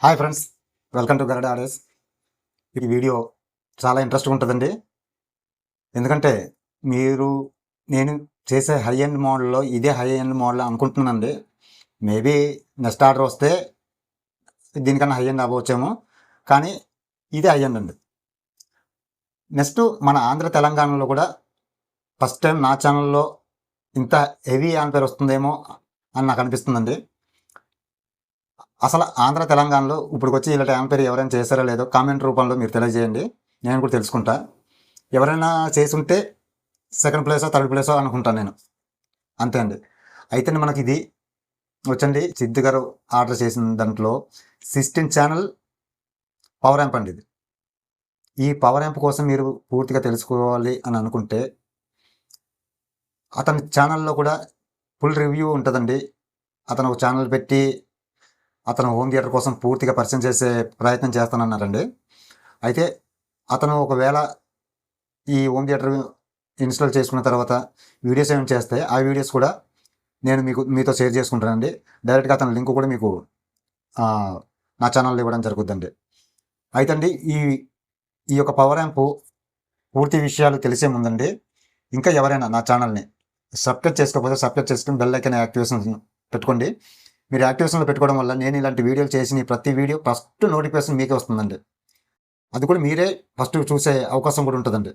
Hi friends, welcome to Garada RS. ఈ video చాలా ఇంట్రెస్ట్గా ఉంటుందండి. ఎందుకంటే నేను చేసే హై ఎండ్ మోడల్లో ఇదే హై ఎండ్ మోడల్ అనుకుంటున్నానండి. మేబీ నెక్స్ట్ ఆర్డర్ వస్తే దీనికన్నా హై ఎండ్ అవ్వచ్చేమో, కానీ ఇదే హై ఎండ్ అండి. నెక్స్ట్ మన ఆంధ్ర తెలంగాణలో కూడా ఫస్ట్ టైం నా ఛానల్లో ఇంత హెవీ యాంపేర్ వస్తుందేమో అని నాకు అనిపిస్తుందండి. అసలు ఆంధ్ర తెలంగాణలో ఇప్పటికొచ్చి ఇలాంటి యాంపేర్ ఎవరైనా చేశారో లేదో కామెంట్ రూపంలో మీరు తెలియజేయండి, నేను కూడా తెలుసుకుంటా. ఎవరైనా చేసుంటే సెకండ్ ప్లేసో థర్డ్ ప్లేసో అనుకుంటాను నేను, అంతే అండి. అయితే మనకి ఇది వచ్చండి, సిద్ధు గారు ఆర్డర్ చేసిన దాంట్లో 16 ఛానల్ పవర్ యాంప్ అండి. ఇది ఈ పవర్ యాంప్ కోసం మీరు పూర్తిగా తెలుసుకోవాలి అని అనుకుంటే అతని ఛానల్లో కూడా ఫుల్ రివ్యూ ఉంటుందండి. అతను ఒక ఛానల్ పెట్టి అతను హోమ్ థియేటర్ కోసం పూర్తిగా పరిచయం చేసే ప్రయత్నం చేస్తానన్నారండి. అయితే అతను ఒకవేళ ఈ హోమ్ థియేటర్ ఇన్స్టాల్ చేసుకున్న తర్వాత వీడియోస్ ఏమైనా చేస్తే ఆ వీడియోస్ కూడా నేను మీతో షేర్ చేసుకుంటానండి. డైరెక్ట్గా అతని లింక్ కూడా మీకు నా ఛానల్లో ఇవ్వడం జరుగుతుందండి. అయితే అండి ఈ యొక్క పవర్ యాంప్ పూర్తి విషయాలు తెలిసే ముందండి, ఇంకా ఎవరైనా నా ఛానల్ని సబ్స్క్రైబ్ చేసుకోకపోతే సబ్స్క్రైబ్ చేసుకుని బెల్ ఐకాన్ యాక్టివేషన్ పెట్టుకోండి. మీరు యాక్టివేషన్లో పెట్టుకోవడం వల్ల నేను ఇలాంటి వీడియోలు చేసిన ప్రతి వీడియో ఫస్ట్ నోటిఫికేషన్ మీకే వస్తుందండి. అది కూడా మీరే ఫస్ట్ చూసే అవకాశం కూడా ఉంటుందండి.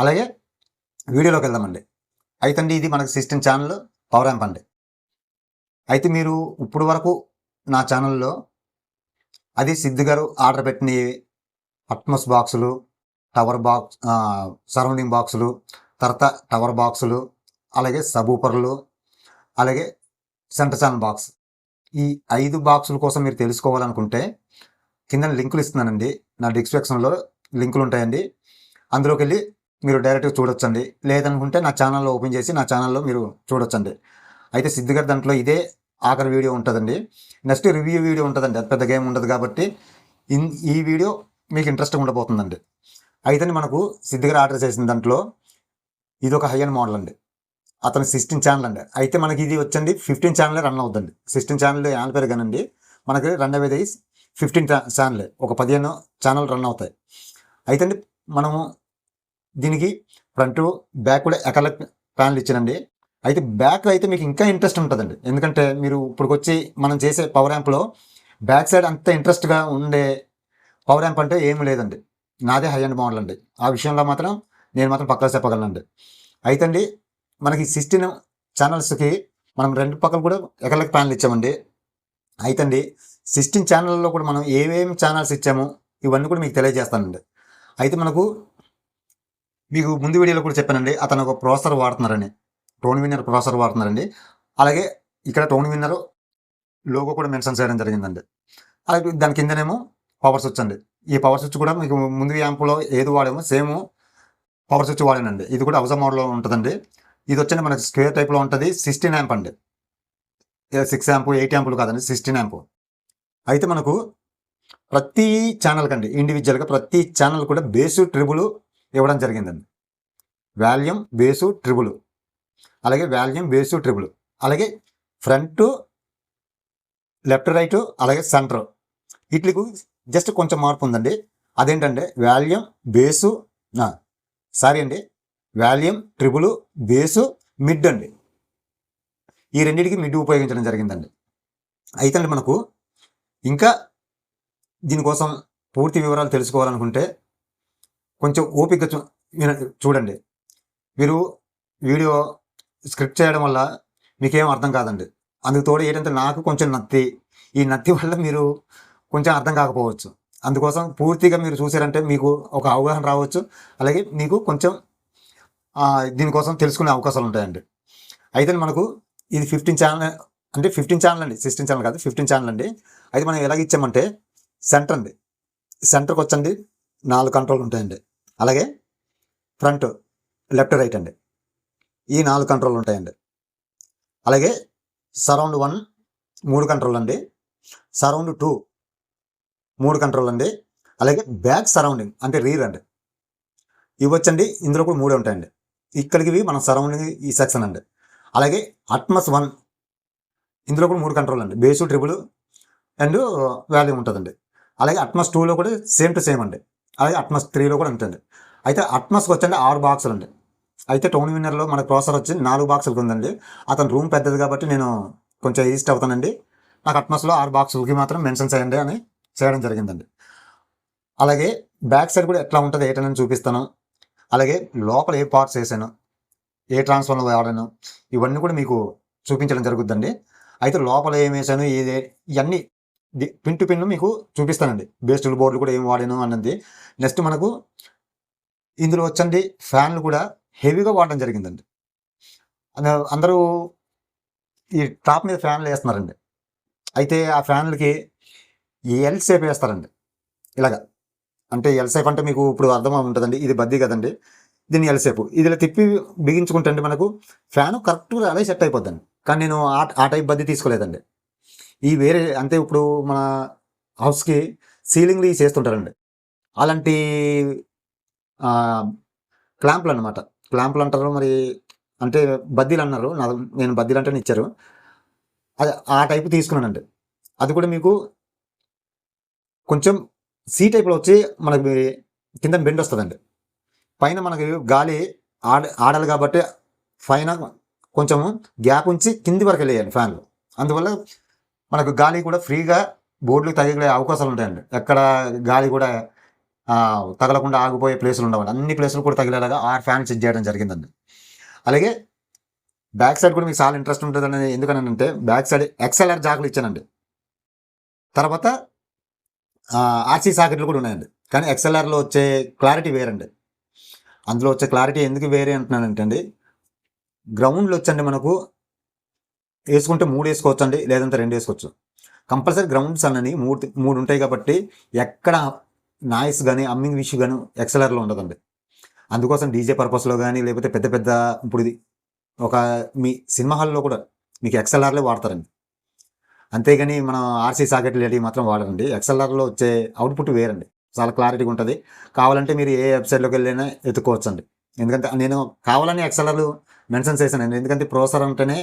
అలాగే వీడియోలోకి వెళ్దామండి. అయితే అండి, ఇది మనకి 16 ఛానల్ పవర్ యాంప్ అండి. అయితే మీరు ఇప్పుడు వరకు నా ఛానల్లో అది సిద్ధు గారు ఆర్డర్ పెట్టిన అట్మస్ బాక్సులు, టవర్ బాక్స్, సరౌండింగ్ బాక్సులు, తర్వాత టవర్ బాక్సులు, అలాగే సబూపర్లు, అలాగే సెంటర్ ఛానల్ బాక్స్, ఈ 5 బాక్సుల కోసం మీరు తెలుసుకోవాలనుకుంటే కింద లింకులు ఇస్తున్నానండి. నా డిస్క్రిప్షన్లో లింకులు ఉంటాయండి. అందులోకి వెళ్ళి మీరు డైరెక్ట్గా చూడొచ్చండి. లేదనుకుంటే నా ఛానల్లో ఓపెన్ చేసి నా ఛానల్లో మీరు చూడొచ్చండి. అయితే సిద్ధు గారి దాంట్లో ఇదే ఆఖరి వీడియో ఉంటుందండి. నెక్స్ట్ రివ్యూ వీడియో ఉంటుందండి. అది పెద్ద గేమ్ ఉండదు కాబట్టి ఈ వీడియో మీకు ఇంట్రెస్ట్గా ఉండబోతుందండి. అయితే మనకు సిద్ధు గారు ఆర్డర్ చేసిన దాంట్లో ఇది ఒక హై ఎండ్ మోడల్ అండి. అతను 16 ఛానల్ అండి. అయితే మనకి ఇది వచ్చండి 15 ఛానలే రన్ అవుతుంది. 16 ఛానల్ యాంపేర్ కానండి, మనకి రన్ అయ్యేది 15 ఛానలే, ఒక 15 ఛానల్ రన్ అవుతాయి. అయితే అండి, మనము దీనికి ఫ్రంట్ బ్యాక్ కూడా ఎకలెక్ ప్యానల్ ఇచ్చానండి. అయితే బ్యాక్ అయితే మీకు ఇంకా ఇంట్రెస్ట్ ఉంటుందండి. ఎందుకంటే మీరు ఇప్పటికొచ్చి మనం చేసే పవర్ యాంప్లో బ్యాక్ సైడ్ అంత ఇంట్రెస్ట్గా ఉండే పవర్ యాంప్ అంటే ఏమీ లేదండి. నాదే హై ఎండ్ మోడల్ అండి. ఆ విషయంలో మాత్రం నేను మాత్రం పక్కా చెప్పగలనండి. అయితే అండి, మనకి 16 ఛానల్స్కి మనం 2 పక్కలు కూడా ఎకలెక్ ప్యానల్ ఇచ్చామండి. అయితే అండి, 16 ఛానల్లో కూడా మనం ఏమేమి ఛానల్స్ ఇచ్చామో ఇవన్నీ కూడా మీకు తెలియజేస్తానండి. అయితే మీకు ముందు వీడియోలో కూడా చెప్పానండి, అతను ఒక ప్రాసెసర్ వాడుతున్నారని, టోన్ విన్నర్ ప్రాసెసర్ వాడుతున్నారండి. అలాగే ఇక్కడ టోన్ విన్నర్ లోగో కూడా మెన్షన్ చేయడం జరిగిందండి. అలాగే దాని కిందనేమో పవర్ స్విచ్ అండి. ఈ పవర్ స్విచ్ కూడా మీకు ముందు యాంప్లో ఏది వాడామో సేమ్ పవర్ స్విచ్ వాడానండి. ఇది కూడా అవసరం మోడల్లో ఉంటుందండి. ఇది వచ్చండి మనకి స్క్వేర్ టైప్లో ఉంటుంది. 16 యాంప్ అండి. 6 యాంప్ 8 యాంపులు కాదండి, 16 యాంప్. అయితే మనకు ప్రతి ఛానల్ కండి ఇండివిజువల్గా ప్రతి ఛానల్ కూడా బేసు ట్రిబుల్ ఇవ్వడం జరిగిందండి. వాల్యూమ్ బేసు ట్రిబుల్, అలాగే వాల్యూమ్ బేసు ట్రిబుల్, అలాగే ఫ్రంట్ లెఫ్ట్ రైట్, అలాగే సెంటర్, వీటికి జస్ట్ కొంచెం మార్పు ఉందండి. అదేంటంటే volume base volume triple base mid అండి. ఈ రెండింటికి మిడ్ ఉపయోగించడం జరిగిందండి. అయితే మనకు ఇంకా దీనికోసం పూర్తి వివరాలు తెలుసుకోవాలనుకుంటే కొంచెం ఓపిక చూడండి. మీరు వీడియో స్క్రిప్ట్ చేయడం వల్ల మీకేం అర్థం కాదండి. అందుకు తోడు ఏంటంటే నాకు కొంచెం ఈ నత్తి వల్ల మీరు కొంచెం అర్థం కాకపోవచ్చు. అందుకోసం పూర్తిగా మీరు చూసారంటే మీకు ఒక అవగాహన రావచ్చు, అలాగే మీకు కొంచెం దీనికోసం తెలుసుకునే అవకాశాలు ఉంటాయండి. అయితే మనకు ఇది 15 ఛానల్ అంటే 15 ఛానల్ అండి, 16 ఛానల్ కాదు, 15 ఛానల్ అండి. అయితే మనం ఎలాగ ఇచ్చామంటే సెంటర్ అండి, సెంటర్కి వచ్చండి 4 కంట్రోల్ ఉంటాయండి. అలాగే ఫ్రంట్ లెఫ్ట్ రైట్ అండి, ఈ 4 కంట్రోల్ ఉంటాయండి. అలాగే సరౌండ్ 1 3 కంట్రోల్ అండి, సరౌండ్ 2 3 కంట్రోల్ అండి, అలాగే బ్యాక్ సరౌండింగ్ అంటే రీర్ అండి, ఇవి వచ్చండి ఇందులో కూడా 3 ఉంటాయండి. ఇక్కడికి మన సరౌండింగ్ ఈ సెక్షన్ అండి. అలాగే అట్మస్ 1 ఇందులో కూడా 3 కంట్రోల్ అండి, బేసు ట్రిబుల్ అండ్ వాల్యూమ్ ఉంటుందండి. అలాగే అట్మస్ 2లో కూడా సేమ్ టు సేమ్ అండి. అలాగే అట్మస్ 3లో కూడా ఉంటుంది. అయితే అట్మస్కి వచ్చండి 6 బాక్సులు అండి. అయితే టోన్ విన్నర్లో మన ప్రాసెసర్ వచ్చి 4 బాక్సులకి ఉందండి. అతను రూమ్ పెద్దది కాబట్టి నేను కొంచెం ఈస్ట్ అవుతానండి. నాకు అట్మస్లో 6 బాక్సులకి మాత్రం మెన్షన్ చేయండి అని చేయడం జరిగిందండి. అలాగే బ్యాక్ సైడ్ కూడా ఎట్లా ఉంటుంది ఏంటని చూపిస్తాను. అలాగే లోపల ఏ పార్ట్స్ వేసాను, ఏ ట్రాన్స్ఫార్మర్ వాడాను, ఇవన్నీ కూడా మీకు చూపించడం జరుగుతుందండి. అయితే లోపల ఏం వేసాను ఇవన్నీ పిన్ టు పిన్ మీకు చూపిస్తానండి. బేస్డ్ బోర్డులు కూడా ఏం వాడాను అన్నది. నెక్స్ట్ మనకు ఇందులో వచ్చండి ఫ్యాన్లు కూడా హెవీగా వాడడం జరిగిందండి. అందరూ ఈ టాప్ మీద ఫ్యాన్లు వేస్తున్నారండి. అయితే ఆ ఫ్యాన్లకి ఎల్ షేప్ వేస్తారండి. ఇలాగా అంటే ఎల్ షేప్ అంటే మీకు ఇప్పుడు అర్థం ఉంటుందండి. ఇది బద్దీ కదండి, దీన్ని ఎల్ షేప్ ఇది తిప్పి బిగించుకుంటే మనకు ఫ్యాన్ కరెక్ట్గా అలాగే సెట్ అయిపోద్దండి. కానీ నేను ఆ టైప్ బద్దీ తీసుకోలేదండి. ఈ వేరే అంటే ఇప్పుడు మన హౌస్కి సీలింగ్లు చేస్తుంటారండి. అలాంటి క్లాంపులు అనమాట. క్లాంపులు అంటారు మరి, అంటే బద్దీలు అన్నారు. నేను బద్దీలు అంటే ఇచ్చారు. అది ఆ టైపు తీసుకున్నానండి. అది కూడా మీకు కొంచెం సీ టైప్లో వచ్చి మనకి కింద బెండ్ వస్తుందండి. పైన మనకి గాలి ఆడాలి కాబట్టి పైన కొంచెము గ్యాప్ ఉంచి కింది వరకు వెళ్ళేయాలి ఫ్యాన్లు. అందువల్ల మనకు గాలి కూడా ఫ్రీగా బోర్డులకు తగిలే అవకాశాలు ఉంటాయండి. ఎక్కడ గాలి కూడా తగలకుండా ఆగిపోయే ప్లేసులు ఉండవండి. అన్ని ప్లేసులు కూడా తగిలేలాగా ఆ ఫ్యాన్ సెట్ చేయడం జరిగిందండి. అలాగే బ్యాక్ సైడ్ కూడా మీకు చాలా ఇంట్రెస్ట్ ఉంటుందని ఎందుకనంటే బ్యాక్ సైడ్ ఎక్స్ఎల్ఆర్ జాకులు ఇచ్చానండి. తర్వాత ఆర్సీ సాకెట్లు కూడా ఉన్నాయండి. కానీ ఎక్స్ఎల్ఆర్లో వచ్చే క్లారిటీ వేరండి. అందులో వచ్చే క్లారిటీ ఎందుకు వేరే అంటున్నానంటే అండి, గ్రౌండ్లో వచ్చండి మనకు వేసుకుంటే 3 వేసుకోవచ్చు అండి, లేదంటే 2 వేసుకోవచ్చు. కంపల్సరీ గ్రౌండ్స్ అన్నని మూడు ఉంటాయి కాబట్టి ఎక్కడ నాయిస్ కానీ అమ్మింగ్ విషయం కానీ ఎక్స్ఎల్ఆర్లో ఉండదండి. అందుకోసం డీజే పర్పస్లో కానీ లేకపోతే పెద్ద పెద్ద ఇప్పుడు ఇది ఒక మీ సినిమా హాల్లో కూడా మీకు ఎక్స్ఎల్ఆర్లే వాడతారండి. అంతేగాని మనం ఆర్సీ సాకెట్లు లేటివి మాత్రం వాడరండి. ఎక్స్ఎల్ఆర్లో వచ్చే అవుట్పుట్ వేరండి, చాలా క్లారిటీగా ఉంటుంది. కావాలంటే మీరు ఏ వెబ్సైట్లోకి వెళ్ళినా ఎత్తుకోవచ్చు అండి. ఎందుకంటే నేను కావాలని ఎక్స్ఎల్ఆర్లు మెన్షన్ చేశానండి. ఎందుకంటే ప్రాసెసర్ అంటేనే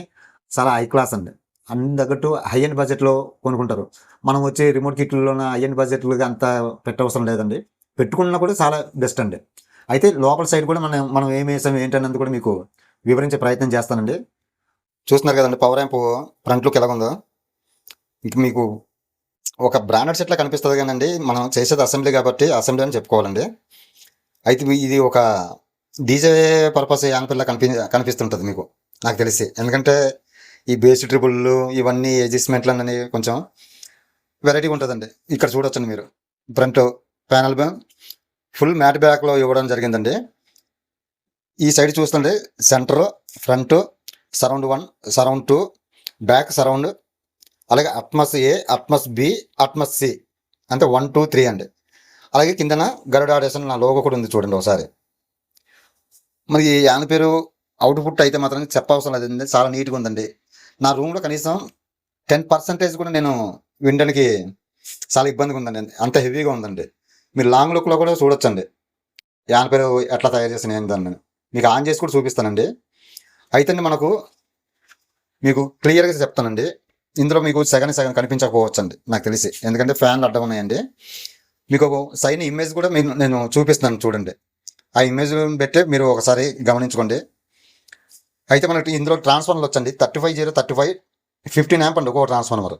చాలా హై క్లాస్ అండి. అన్ని తగ్గట్టు హై ఎండ్ బడ్జెట్లో కొనుక్కుంటారు. మనం వచ్చే రిమోట్ కిట్లలోన హై ఎండ్ బడ్జెట్లుగా అంత పెట్టవసరం లేదండి. పెట్టుకున్నా కూడా చాలా బెస్ట్ అండి. అయితే లోపల సైడ్ కూడా మనం ఏం వేసాం ఏంటన్నది కూడా మీకు వివరించే ప్రయత్నం చేస్తానండి. చూస్తున్నారు కదండి పవర్ యాంప్ ఫ్రంట్ లుక్ ఎలాగుందో. ఇంక మీకు ఒక బ్రాండెడ్ సెట్లా కనిపిస్తుంది కానండి, మనం చేసేది అసెంబ్లీ కాబట్టి అసెంబ్లీ అని చెప్పుకోవాలండి. అయితే ఇది ఒక డీజే పర్పస్ యాంపిల్లా కనిపిస్తుంటుంది మీకు నాకు తెలిసి. ఎందుకంటే ఈ బేస్ ట్రిబుల్లు ఇవన్నీ అడ్జస్ట్మెంట్లు అన్నీ కొంచెం వెరైటీగా ఉంటుందండి. ఇక్కడ చూడొచ్చండి మీరు ఫ్రంట్ ప్యానల్ ఫుల్ మ్యాట్ బ్యాక్లో ఇవ్వడం జరిగిందండి. ఈ సైడ్ చూస్తుంటే centre, front, surround 1, surround 2, back surround, అలాగే Atmos A, Atmos B, Atmos C అంటే 1, 2, 3 అండి. అలాగే కిందన గరుడాడేషన్ నా లోగో కూడా ఉంది చూడండి ఒకసారి. మరి యాన్ పేరు అవుట్పుట్ అయితే మాత్రం చెప్పవసరం లేదండి, చాలా నీట్గా ఉందండి. నా రూమ్లో కనీసం 10% కూడా నేను వినడానికి చాలా ఇబ్బందిగా ఉందండి, అంత హెవీగా ఉందండి. మీరు లాంగ్ లుక్లో కూడా చూడొచ్చండి యాన్ పేరు ఎట్లా తయారు చేసిన ఏంటని మీకు ఆన్ చేసి కూడా చూపిస్తానండి. అయితే మీకు క్లియర్గా చెప్తానండి. ఇందులో మీకు సగం కనిపించకపోవచ్చు అండి నాకు తెలిసి, ఎందుకంటే ఫ్యాన్లు అడ్డం ఉన్నాయండి. మీకు ఒక సైన్ ఇమేజ్ కూడా నేను చూపిస్తాను చూడండి. ఆ ఇమేజ్ పెట్టి మీరు ఒకసారి గమనించుకోండి. అయితే మనకి ఇందులో ట్రాన్స్ఫార్మర్లు వచ్చండి 35/35 15 యాంప్ అండి ఒక్కొక్క ట్రాన్స్ఫార్మర్.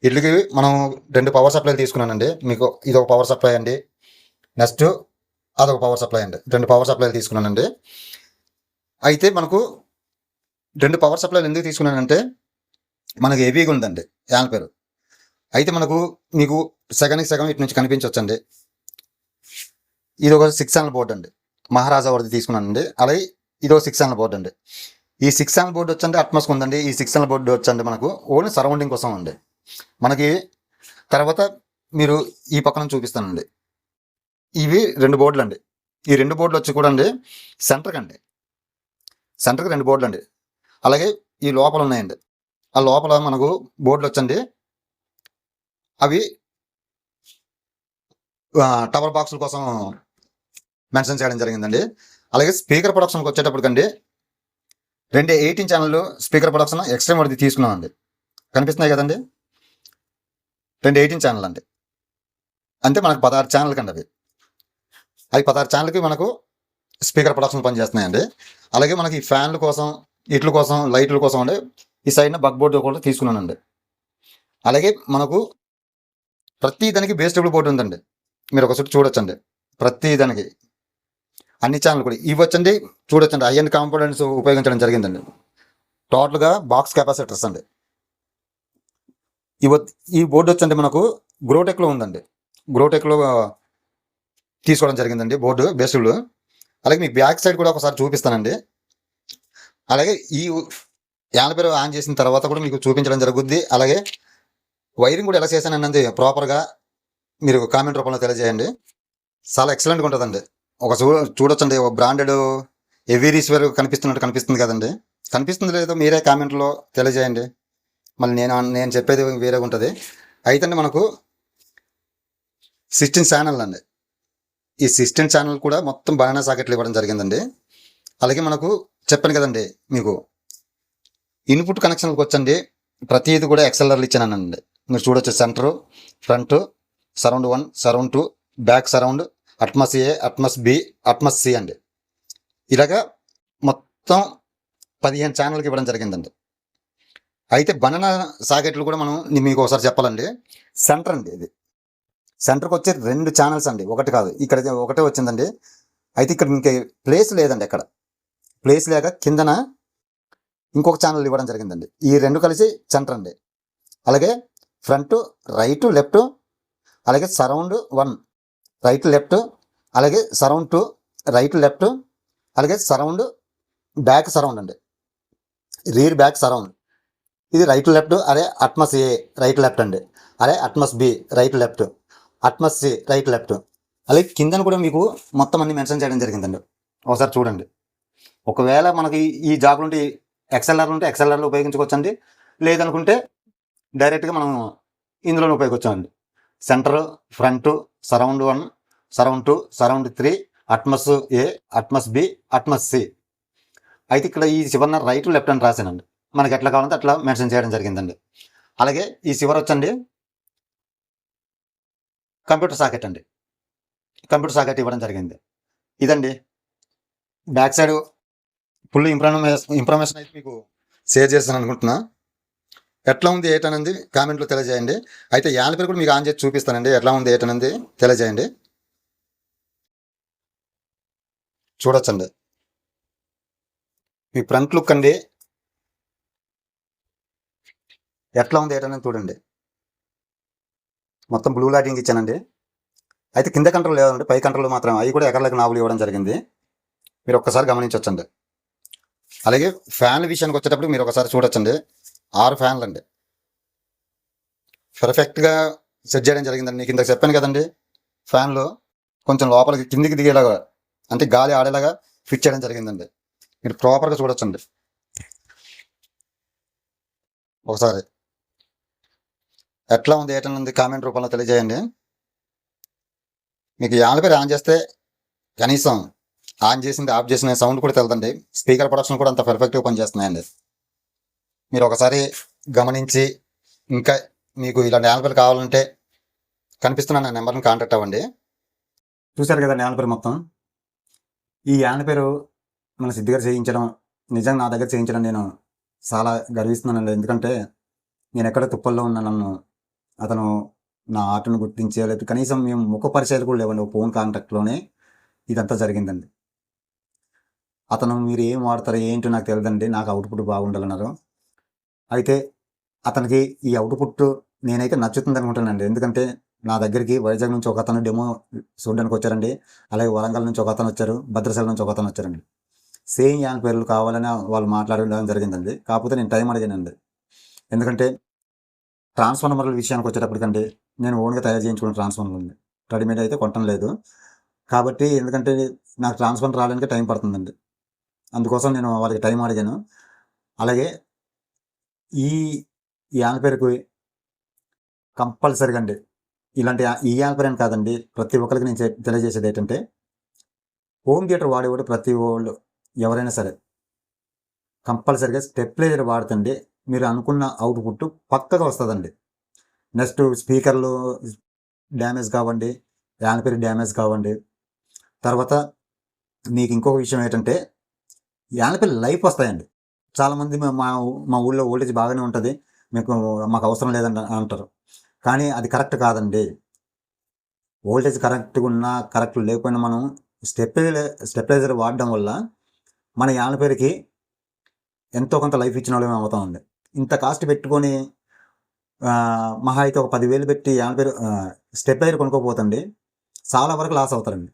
వీటికి మనం 2 పవర్ సప్లైలు తీసుకున్నానండి. మీకు ఇది ఒక పవర్ సప్లై అండి, నెక్స్ట్ అదొక పవర్ సప్లై అండి. 2 పవర్ సప్లైలు తీసుకున్నానండి. అయితే మనకు 2 పవర్ సప్లైలు ఎందుకు తీసుకున్నానంటే మనకు హెవీగా ఉందండి యాన్ పేరు. అయితే మీకు సగానికి సగం ఇటు నుంచి కనిపించవచ్చండి. ఇది ఒక 6 ఛానల్ బోర్డు అండి, మహారాజా వారిది తీసుకున్నానండి. అలాగే ఇది ఒక 6 ఛానల్ బోర్డు అండి. ఈ 6 ఛానల్ బోర్డు వచ్చండి అట్మాస్కి ఉందండి. ఈ 6 ఛానల్ బోర్డు వచ్చండి మనకు ఓన్లీ సరౌండింగ్ కోసం అండి. మనకి తర్వాత మీరు ఈ పక్కన చూపిస్తానండి. ఇవి 2 బోర్డులు అండి. ఈ 2 బోర్డులు వచ్చి కూడా అండి సెంటర్కి 2 బోర్డులు అండి. అలాగే ఈ లోపల ఉన్నాయండి. ఆ లోపల మనకు బోర్డులు వచ్చండి, అవి టవర్ బాక్సుల కోసం మెన్షన్ చేయడం జరిగిందండి. అలాగే స్పీకర్ ప్రొడక్షన్కి వచ్చేటప్పటికండి 2 18 ఛానల్ స్పీకర్ ప్రొడక్షన్ ఎక్స్ట్రీమ్ వాడిది తీసుకున్నామండి. కనిపిస్తున్నాయి కదండి. రెండు 18 ఛానల్ అండి. అంటే మనకు 16 ఛానల్ కండి అవి. 16 ఛానల్కి మనకు స్పీకర్ ప్రొడక్షన్ పనిచేస్తున్నాయండి. అలాగే మనకి ఈ ఫ్యాన్ల కోసం, ఇట్ల కోసం, లైట్ల కోసం అండి ఈ సైడ్న బగ్ బోర్డు కూడా తీసుకున్నానండి. అలాగే మనకు ప్రతి దానికి బేస్ టేబుల్ బోర్డు ఉందండి. మీరు ఒకసారి చూడొచ్చండి. ప్రతి దానికి అన్ని ఛానల్ కూడా ఇవి వచ్చండి. చూడొచ్చండి, హై-ఎండ్ కాంపోనెంట్స్ ఉపయోగించడం జరిగిందండి. టోటల్గా బాక్స్ కెపాసిటర్స్ అండి. ఈ బోర్డు వచ్చండి మనకు గ్రోటెక్లో ఉందండి. గ్రోటెక్లో తీసుకోవడం జరిగిందండి బోర్డు బేస్డ్. అలాగే మీకు బ్యాక్ సైడ్ కూడా ఒకసారి చూపిస్తానండి. అలాగే ఈ యాంప్లిఫైయర్ ఆన్ చేసిన తర్వాత కూడా మీకు చూపించడం జరుగుద్ది. అలాగే వైరింగ్ కూడా ఎలా చేశానన్నది ప్రాపర్గా మీరు కామెంట్ రూపంలో తెలియజేయండి. చాలా ఎక్సలెంట్గా ఉంటుందండి. ఒక చూడొచ్చండి, ఒక బ్రాండెడ్ హెవీ రిసీవర్ కనిపిస్తుంది కదండి. కనిపిస్తుంది లేదో మీరే కామెంట్లో తెలియజేయండి. మళ్ళీ నేను చెప్పేది వేరేగా ఉంటుంది. అయితే మనకు 16 ఛానల్ అండి. ఈ 16 ఛానల్ కూడా మొత్తం బనానా సాకెట్లు ఇవ్వడం జరిగిందండి. అలాగే మనకు చెప్పాను కదండి మీకు ఇన్పుట్ కనెక్షన్లకు వచ్చండి ప్రతిది కూడా ఎక్స్ఎల్ఆర్లు ఇచ్చానండి. మీరు చూడొచ్చు, centre, front, surround 1, surround 2, back surround, Atmos A, Atmos B, Atmos C అండి. ఇలాగా మొత్తం 15 ఛానల్కి ఇవ్వడం జరిగిందండి. అయితే బనానా సాకెట్లు కూడా మీకు ఒకసారి చెప్పాలండి. సెంటర్ అండి, ఇది సెంటర్కి వచ్చే 2 ఛానల్స్ అండి, ఒకటి కాదు. ఇక్కడ ఒకటే వచ్చిందండి. అయితే ఇక్కడ ఇంకే ప్లేస్ లేదండి. ఎక్కడ ప్లేస్ లేక కిందన ఇంకొక ఛానల్ ఇవ్వడం జరిగిందండి. ఈ 2 కలిసి సెంటర్ అండి. అలాగే ఫ్రంట్, రైట్, లెఫ్ట్, అలాగే సరౌండ్ 1 రైట్ లెఫ్ట్, అలాగే సరౌండ్ 2 రైట్ లెఫ్ట్, అలాగే సరౌండ్ బ్యాక్ సరౌండ్ అండి, రీర్ బ్యాక్ సరౌండ్. ఇది రైట్ లెఫ్ట్. అదే అట్మస్ ఏ రైట్ లెఫ్ట్ అండి. అదే Atmos B right left, Atmos C right left. అలాగే కిందను కూడా మీకు మొత్తం అన్ని మెన్షన్ చేయడం జరిగిందండి. ఒకసారి చూడండి. ఒకవేళ మనకి ఈ జాబ్ నుండి ఎక్స్ఎల్ఆర్ ఉంటే ఎక్స్ఎల్ఆర్లో ఉపయోగించుకోవచ్చండి. లేదనుకుంటే డైరెక్ట్గా మనం ఇందులోనే ఉపయోగించండి. Centre, front, surround 1, surround 2, surround 3, Atmos A, Atmos B, Atmos C. అయితే ఇక్కడ ఈ చివరిన రైట్ లెఫ్ట్ అని రాశానండి. మనకి ఎట్లా కావాలంటే అట్లా మెన్షన్ చేయడం జరిగిందండి. అలాగే ఈ చివరి వచ్చండి కంప్యూటర్ సాకెట్ అండి. కంప్యూటర్ సాకెట్ ఇవ్వడం జరిగింది. ఇదండి బ్యాక్ సైడ్ ఫుల్ ఇన్ఫర్మేషన్ అయితే మీకు షేర్ చేస్తాను అనుకుంటున్నా. ఎట్లా ఉంది ఏంటనేది కామెంట్లో తెలియజేయండి. అయితే యాంప్లిఫైయర్ కూడా మీకు ఆన్ చేసి చూపిస్తానండి. ఎట్లా ఉంది ఏంటనేది తెలియజేయండి. చూడొచ్చండి, మీ ఫ్రంట్ లుక్ అండి ఎట్లా ఉంది ఏంటనేది చూడండి. మొత్తం బ్లూ లైటింగ్ ఇచ్చానండి. అయితే కింద కంట్రోల్ లేదండి, పై కంట్రోల్ మాత్రం. అవి కూడా ఎకర్లకు నాబులు ఇవ్వడం జరిగింది. మీరు ఒక్కసారి గమనించవచ్చండి. అలాగే ఫ్యాన్ల విషయానికి వచ్చేటప్పుడు మీరు ఒకసారి చూడొచ్చండి. 6 ఫ్యాన్లు అండి పర్ఫెక్ట్గా సెట్ చేయడం జరిగిందండి. నీకు ఇంతకు చెప్పాను కదండి, ఫ్యాన్లో కొంచెం లోపలికి కిందికి దిగేలాగా, అంటే గాలి ఆడేలాగా ఫిట్ చేయడం జరిగిందండి. మీరు ప్రాపర్గా చూడొచ్చండి. ఒకసారి ఎట్లా ఉంది ఏంటన్నది కామెంట్ రూపంలో తెలియజేయండి. మీకు యాంప్లిఫైయర్ ఆన్ చేస్తే కనీసం ఆన్ చేసింది ఆఫ్ చేసిన సౌండ్ కూడా తెలుదండి. స్పీకర్ ప్రొడక్షన్ కూడా అంత పర్ఫెక్ట్గా పనిచేస్తున్నాయండి. మీరు ఒకసారి గమనించి ఇంకా మీకు ఇలాంటి యాంప్లిఫైయర్ కావాలంటే కనిపిస్తున్న నా నెంబర్ని కాంటాక్ట్ అవ్వండి. చూశారు కదండి యాంప్లిఫైయర్ మొత్తం. ఈ యాంప్లిఫైయర్ మన సిద్ధి గారు చేయించడం, నిజంగా నా దగ్గర చేయించడం నేను చాలా గర్విస్తున్నానండి. ఎందుకంటే నేను ఎక్కడ తుప్పల్లో ఉన్న నన్ను అతను నా ఆర్ట్ను గుర్తించలేదు. కనీసం మేము ముఖ పరిచయాలు కూడా లేవండి. ఫోన్ కాంటాక్ట్లోనే ఇదంతా జరిగిందండి. అతను మీరు ఏం వాడతారో ఏంటో నాకు తెలియదండి, నాకు అవుట్పుట్ బాగుండాలన్నారు. అయితే అతనికి ఈ అవుట్పుట్ నేనైతే నచ్చుతుంది అనుకుంటానండి. ఎందుకంటే నా దగ్గరికి వైజాగ్ నుంచి ఒక అతను డెమో చూడడానికి వచ్చారండి. అలాగే వరంగల్ నుంచి ఒక అతను వచ్చారు, భద్రాచలం నుంచి ఒక అతను వచ్చారండి. సేమ్ యాంప్లిఫైయర్లు కావాలని వాళ్ళు మాట్లాడడం జరిగిందండి. కాకపోతే నేను టైం అడిగానండి. ఎందుకంటే ట్రాన్స్ఫార్మర్ల విషయానికి వచ్చేటప్పటికంటే నేను ఓన్గా తయారు చేయించుకున్న ట్రాన్స్ఫార్మర్ ఉంది, రెడీమేడ్ అయితే కొనటం లేదు. కాబట్టి ఎందుకంటే నాకు ట్రాన్స్ఫార్మర్ రావడానికి టైం పడుతుందండి. అందుకోసం నేను వాళ్ళకి టైం అడిగాను. అలాగే ఈ యాంప్లిఫైయర్కి కంపల్సరీగా అండి ఇలాంటి ఈ యాంప్లిఫైయర్ అని కాదండి, ప్రతి ఒక్కరికి నేను తెలియజేసేది ఏంటంటే హోమ్ థియేటర్ వాడేవాడు ప్రతి వాళ్ళు ఎవరైనా సరే కంపల్సరీగా స్టెప్లైజర్ వాడుతండి. మీరు అనుకున్న అవుట్పుట్ పక్కగా వస్తుందండి. నెక్స్ట్ స్పీకర్లు డ్యామేజ్ కావండి, యాంప్లిఫైర్ డ్యామేజ్ కావండి. తర్వాత మీకు ఇంకొక విషయం ఏంటంటే యాంప్లిఫైర్ లైఫ్ వస్తాయండి. చాలామంది మా ఊళ్ళో వోల్టేజ్ బాగానే ఉంటుంది, మాకు అవసరం లేదని అంటారు. కానీ అది కరెక్ట్ కాదండి. వోల్టేజ్ కరెక్ట్గా ఉన్నా కరెక్ట్ లేకపోయినా మనం స్టెబిలైజర్ వాడడం వల్ల మన యాంప్లిఫైర్కి ఎంతో కొంత లైఫ్ ఇచ్చిన వాళ్ళమే అవుతామండి. ఇంత కాస్ట్ పెట్టుకొని మహా అయితే ఒక 10,000 పెట్టి యాంప్లిఫైర్ స్టెబిలైజర్ కొనుక్కోపోతండి చాలా వరకు లాస్ అవుతారండి.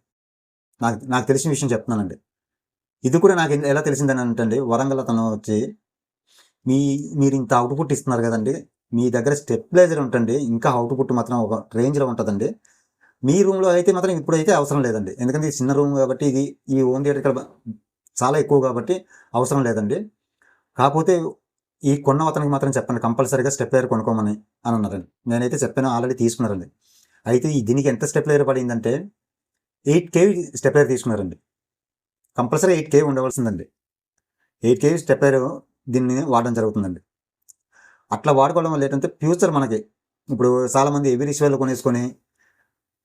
నాకు తెలిసిన విషయం చెప్తున్నానండి. ఇది కూడా నాకు ఎలా తెలిసిందని అంటే వరంగల్ అతను వచ్చి మీరు ఇంత అవుట్పుట్ ఇస్తున్నారు కదండి, మీ దగ్గర స్టెబిలైజర్ ఉంటుంది, ఇంకా అవుట్పుట్ మాత్రం ఒక రేంజ్లో ఉంటుందండి. మీ రూమ్లో అయితే మాత్రం ఇప్పుడైతే అవసరం లేదండి, ఎందుకంటే ఇది చిన్న రూమ్ కాబట్టి ఈ హోమ్ థియేటర్ ఇక్కడ చాలా ఎక్కువ కాబట్టి అవసరం లేదండి. కాకపోతే ఈ కొన్న అతనికి మాత్రం చెప్పండి కంపల్సరీగా స్టెబిలైజర్ కొనుక్కోమని అని అన్నారండి. నేనైతే చెప్పాను, ఆల్రెడీ తీసుకున్నారండి. అయితే దీనికి ఎంత స్టెబిలైజర్ పడిందంటే 8 kV స్టెబిలైజర్ తీసుకున్నారండి. Compulsory 8 kV ఉండవలసిందండి. 8 kV స్టెబిలైజర్ దీన్ని వాడడం జరుగుతుందండి. అట్లా వాడుకోవడం వల్ల ఏంటంటే ఫ్యూచర్ మనకి ఇప్పుడు చాలామంది హెవీ రిసీవర్లు కొనేసుకొని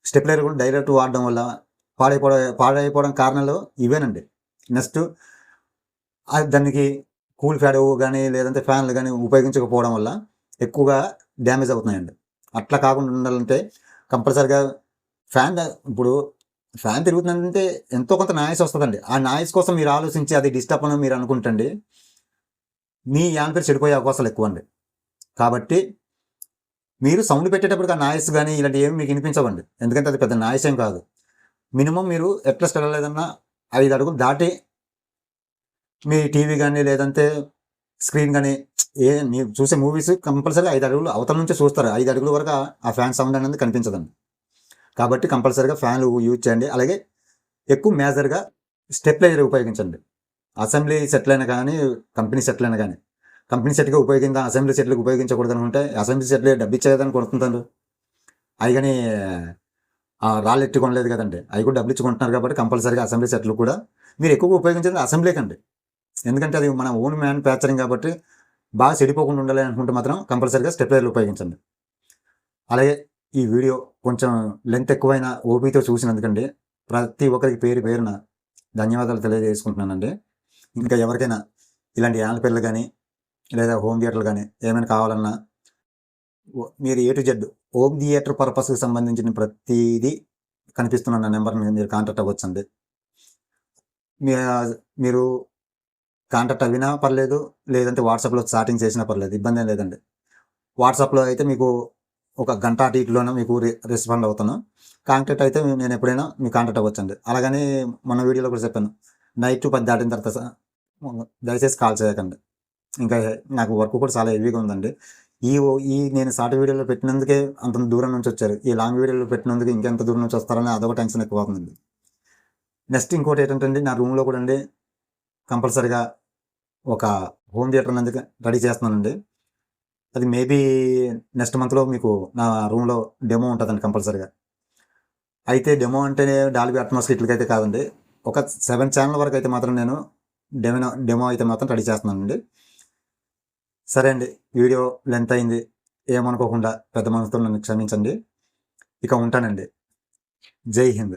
స్టెబిలైజర్ కూడా డైరెక్ట్ వాడడం వల్ల పాడైపోవడం కారణాలు ఇవేనండి. నెక్స్ట్ దానికి కూల్ ఫ్యాన్ కానీ లేదంటే ఫ్యాన్లు కానీ ఉపయోగించకపోవడం వల్ల ఎక్కువగా డ్యామేజ్ అవుతున్నాయండి. అట్లా కాకుండా ఉండాలంటే కంపల్సరిగా ఇప్పుడు ఫ్యాన్ తిరుగుతుందంటే ఎంతో కొంత నాయిస్ వస్తుందండి. ఆ నాయిస్ కోసం మీరు ఆలోచించి అది డిస్టర్బ్ అని మీరు అనుకుంటండి మీ యాంప్లిఫైర్ చెడిపోయే అవకాశాలు ఎక్కువ అండి. కాబట్టి మీరు సౌండ్ పెట్టేటప్పుడు ఆ నాయిస్ కానీ ఇలాంటి ఏమి మీకు వినిపించవండి, ఎందుకంటే అది పెద్ద నాయిస్ ఏం కాదు. మినిమం మీరు ఎట్లా లేదన్నా 5 అడుగులు దాటి మీ టీవీ కానీ లేదంటే స్క్రీన్ కానీ మీరు చూసే మూవీస్ కంపల్సరీ 5 అడుగులు అవతల నుంచే చూస్తారు. 5 అడుగుల వరకు ఆ ఫ్యాన్ సౌండ్ అనేది కనిపించదండి. కాబట్టి కంపల్సరీగా ఫ్యాన్లు యూజ్ చేయండి. అలాగే ఎక్కువ మేజర్గా స్టెబిలైజర్ ఉపయోగించండి. అసెంబ్లీ సెట్లు అయినా కానీ కంపెనీ సెట్లు అయినా కానీ, కంపెనీ సెట్గా ఉపయోగించిన అసెంబ్లీ సెట్లకు ఉపయోగించకూడదు అనుకుంటే అసెంబ్లీ సెట్లు డబ్బు ఇచ్చేదని కొడుతుంటారు. అవి కానీ రాళ్ళు ఎట్టి కొనలేదు కదండి, అవి కూడా డబ్బులు ఇచ్చి కొంటున్నారు. కాబట్టి కంపల్సరీగా అసెంబ్లీ సెట్లు కూడా మీరు ఎక్కువగా ఉపయోగించేది అసెంబ్లీకి అండి, ఎందుకంటే అది మన ఓన్ మ్యానుఫ్యాక్చరింగ్ కాబట్టి బాగా చెడిపోకుండా ఉండాలి అనుకుంటే మాత్రం కంపల్సరీగా స్టెబిలైజర్లు ఉపయోగించండి. అలాగే ఈ వీడియో కొంచెం లెంత్ ఎక్కువైన ఓపికతో చూసినందుకండి ప్రతి ఒక్కరికి పేరున ధన్యవాదాలు తెలియజేసుకుంటున్నానండి. ఇంకా ఎవరికైనా ఇలాంటి యాంప్లిఫైర్లు కానీ లేదా హోమ్ థియేటర్లు కానీ ఏమైనా కావాలన్నా మీరు A to Z home theatre పర్పస్కి సంబంధించిన ప్రతిదీ కనిపిస్తున్న నెంబర్ని మీరు కాంటాక్ట్ అవ్వచ్చండి. మీరు కాంటాక్ట్ అవినా పర్లేదు, లేదంటే వాట్సాప్లో చాటింగ్ చేసినా పర్లేదు, ఇబ్బంది ఏం లేదండి. వాట్సాప్లో అయితే మీకు ఒక గంట అటు ఇటులోనే మీకు రెస్పాండ్ అవుతాను. కాంటాక్ట్ అయితే నేను ఎప్పుడైనా మీకు కాంటాక్ట్ అవ్వచ్చండి. అలాగని మన వీడియోలో కూడా చెప్పాను, నైట్ 10 దాటిన తర్వాత దయచేసి కాల్ చేయకండి. ఇంకా నాకు వర్క్ కూడా చాలా హెవీగా ఉందండి. ఈ నేను షార్ట్ వీడియోలో పెట్టినందుకే అంత దూరం నుంచి వచ్చారు, ఈ లాంగ్ వీడియోలో పెట్టినందుకు ఇంకెంత దూరం నుంచి వస్తారని అదొక టెన్షన్ ఎక్కువ అవుతుందండి. నెక్స్ట్ ఇంకోటి ఏంటంటే నా రూమ్లో కూడా అండి కంపల్సరీగా ఒక హోమ్ థియేటర్ అందుకే రెడీ చేస్తున్నానండి. అది మేబీ నెక్స్ట్ మంత్లో మీకు నా రూమ్లో డెమో ఉంటుందండి కంపల్సరీగా. అయితే డెమో అంటే డాల్బీ అట్మాస్ ఇట్లకైతే కాదండి, ఒక 7 ఛానల్ వరకు అయితే మాత్రం నేను డెమో అయితే మాత్రం రెడీ చేస్తున్నానండి. సరే అండి, వీడియో లెంత్ అయింది, ఏమనుకోకుండా పెద్ద మనసుతో నన్ను క్షమించండి. ఇక ఉంటానండి. జై హింద్.